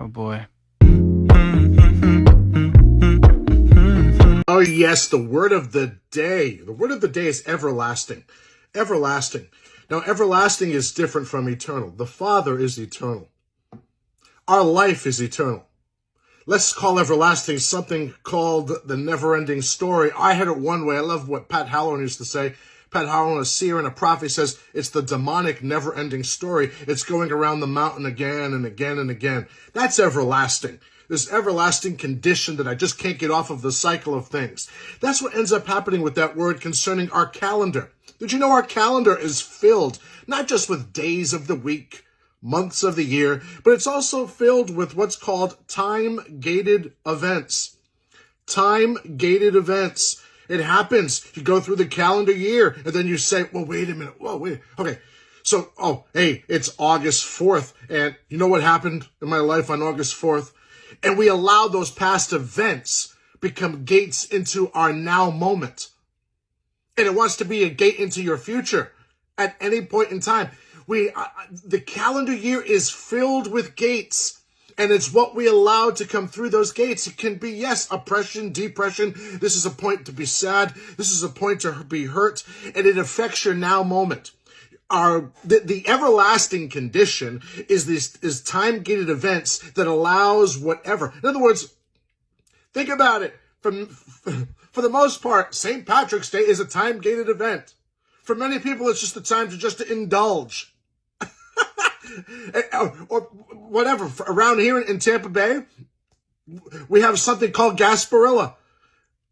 Oh boy. Oh yes, the word of the day. The word of the day is everlasting. Everlasting. Now, everlasting is different from eternal. The Father is eternal. Our life is eternal. Let's call everlasting something called the never-ending story. I had it one way. I love what Pat Halloran used to say. Pat Halloran, a seer and a prophet, says it's the demonic never-ending story. It's going around the mountain again and again and again. That's everlasting. This everlasting condition that I just can't get off of the cycle of things. That's what ends up happening with that word concerning our calendar. Did you know our calendar is filled not just with days of the week, months of the year, but it's also filled with what's called time-gated events. Time-gated events. It happens. You go through the calendar year, and then you say, well, wait a minute. Whoa, wait. Okay. So, hey, it's August 4th, and you know what happened in my life on August 4th? And we allow those past events become gates into our now moment. And it wants to be a gate into your future at any point in time. The calendar year is filled with gates, and it's what we allow to come through those gates. It can be, yes, oppression, depression. This is a point to be sad. This is a point to be hurt, and it affects your now moment. The everlasting condition is time-gated events that allows whatever. In other words, think about it. For the most part, St. Patrick's Day is a time-gated event. For many people, it's just a time to indulge. or whatever. Around here in Tampa Bay, we have something called Gasparilla.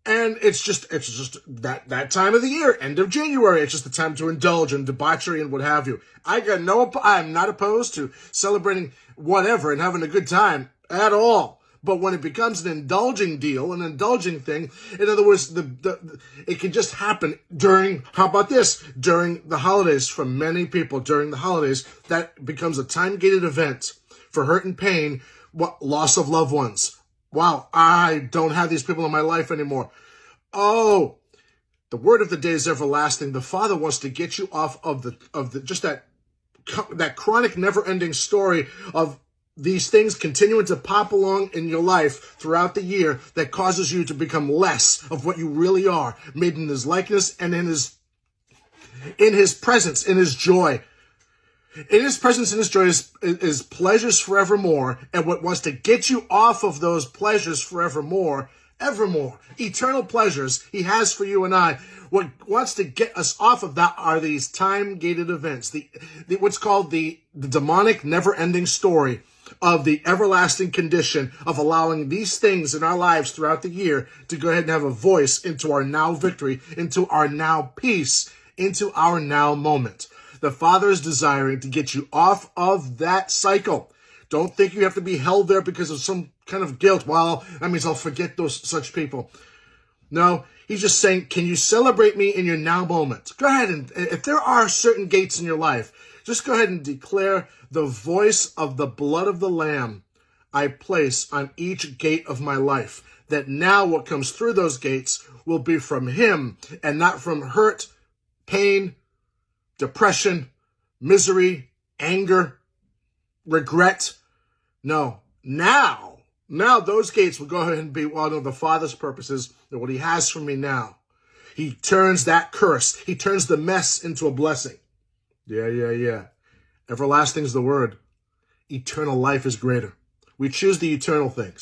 And it's just that time of the year, end of January. It's just the time to indulge in debauchery and what have you. I'm not opposed to celebrating whatever and having a good time at all. But when it becomes an indulging deal, an indulging thing, in other words, it can just happen during the holidays. For many people during the holidays, that becomes a time-gated event for hurt and pain, loss of loved ones. Wow, I don't have these people in my life anymore. Oh, the word of the day is everlasting. The Father wants to get you off of that chronic, never-ending story of these things continuing to pop along in your life throughout the year that causes you to become less of what you really are, made in His likeness and in His presence, in His joy. In His presence and His joy is pleasures forevermore, and what wants to get you off of those pleasures forevermore, evermore, eternal pleasures He has for you and I, what wants to get us off of that are these time-gated events, what's called the demonic never-ending story of the everlasting condition of allowing these things in our lives throughout the year to go ahead and have a voice into our now victory, into our now peace, into our now moment. The Father is desiring to get you off of that cycle. Don't think you have to be held there because of some kind of guilt. Well, that means I'll forget such people. No, He's just saying, can you celebrate me in your now moment? Go ahead, and if there are certain gates in your life, just go ahead and declare the voice of the blood of the Lamb I place on each gate of my life. That now what comes through those gates will be from Him and not from hurt, pain, depression, misery, anger, regret. No, now those gates will go ahead and be one of the Father's purposes and what He has for me now. He turns that curse. He turns the mess into a blessing. Yeah. Everlasting is the word. Eternal life is greater. We choose the eternal things.